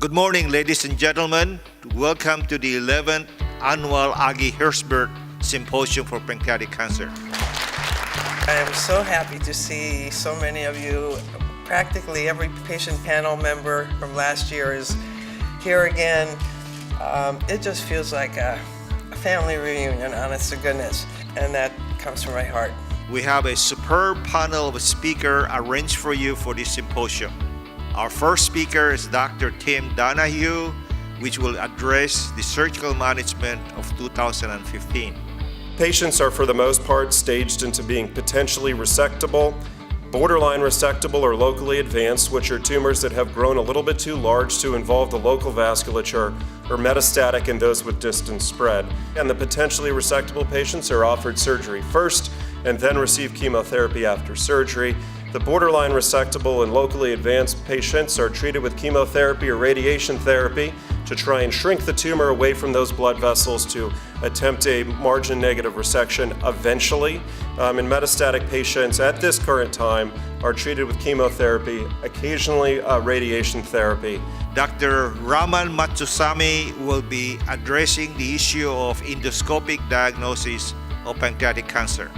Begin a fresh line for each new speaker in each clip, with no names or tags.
Good morning, ladies and gentlemen. Welcome to the 11th Annual Agi Hirshberg Symposium for Pancreatic Cancer.
I am so happy to see so many of you. Practically every patient panel member from last year is here again. It just feels like a family reunion, honest to goodness, and that comes from my heart.
We have a superb panel of speakers arranged for you for this symposium. Our first speaker is Dr. Tim Donahue, which will address the surgical management of 2015.
Patients are for the most part staged into being potentially resectable, borderline resectable, or locally advanced, which are tumors that have grown a little bit too large to involve the local vasculature, or metastatic in those with distant spread. And the potentially resectable patients are offered surgery first and then receive chemotherapy after surgery. The borderline resectable and locally advanced patients are treated with chemotherapy or radiation therapy to try and shrink the tumor away from those blood vessels to attempt a margin negative resection eventually. And metastatic patients at this current time are treated with chemotherapy, occasionally radiation therapy.
Dr. RAMAN MUTHUSAMY will be addressing the issue of endoscopic diagnosis of pancreatic cancer.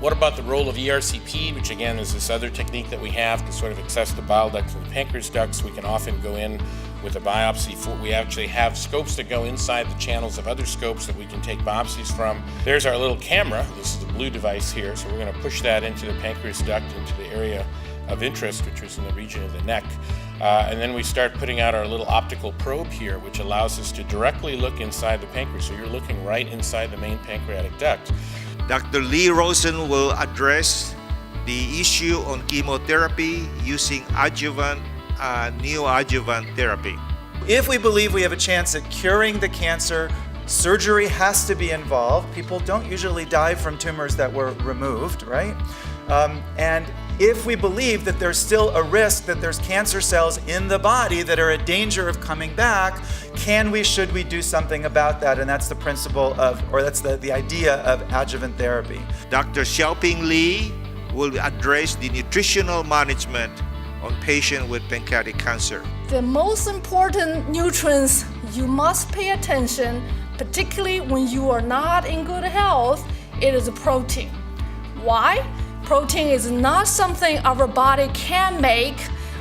What about the role of ERCP, which again is this other technique that we have to sort of access the bile ducts and the pancreas ducts? We can often go in with a biopsy. We actually have scopes that go inside the channels of other scopes that we can take biopsies from. There's our little camera. This is the blue device here. So we're going to push that into the pancreas duct, into the area of interest, which is in the region of the neck. And then we start putting out our little optical probe here, which allows us to directly look inside the pancreas. So you're looking right inside the main pancreatic duct.
Dr. ROSEN will address the issue on chemotherapy using adjuvant and neoadjuvant therapy.
If we believe we have a chance at curing the cancer, surgery has to be involved. People don't usually die from tumors that were removed, right? And if we believe that there's still a risk that there's cancer cells in the body that are in danger of coming back, should we do something about that? And that's the principle of, or that's the idea of adjuvant therapy.
Dr. Xiaoping Li will address the nutritional management on patients with pancreatic cancer.
The most important nutrients you must pay attention, particularly when you are not in good health, it is protein. Why? Protein is not something our body can make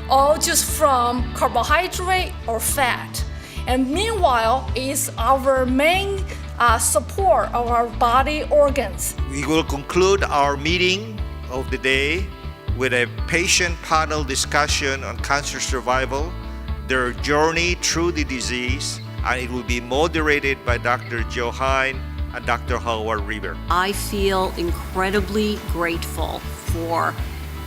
all just from carbohydrate or fat. And meanwhile, it's our main support of our body organs.
We will conclude our meeting of the day with a patient panel discussion on cancer survival, their journey through the disease, and it will be moderated by Dr. Joe Hine and Dr. Howard River.
I feel incredibly grateful for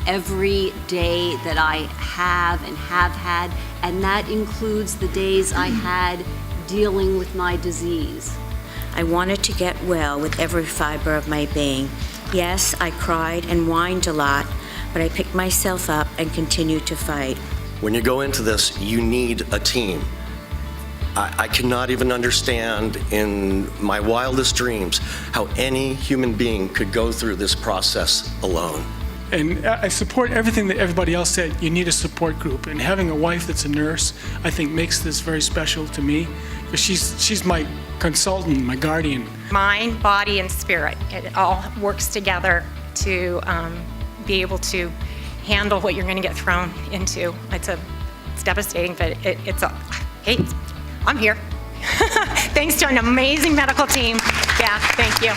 every day that I have and have had, and that includes the days I had dealing with my disease.
I wanted to get well with every fiber of my being. Yes, I cried and whined a lot, but I picked myself up and continued to fight.
When you go into this, you need a team. I cannot even understand in my wildest dreams how any human being could go through this process alone.
And I support everything that everybody else said. You need a support group, and having a wife that's a nurse, I think, makes this very special to me, because she's my consultant, my guardian.
Mind, body, and spirit, it all works together to be able to handle what you're going to get thrown into. It's devastating, but hey, I'm here. Thanks to an amazing medical team. Yeah, thank you.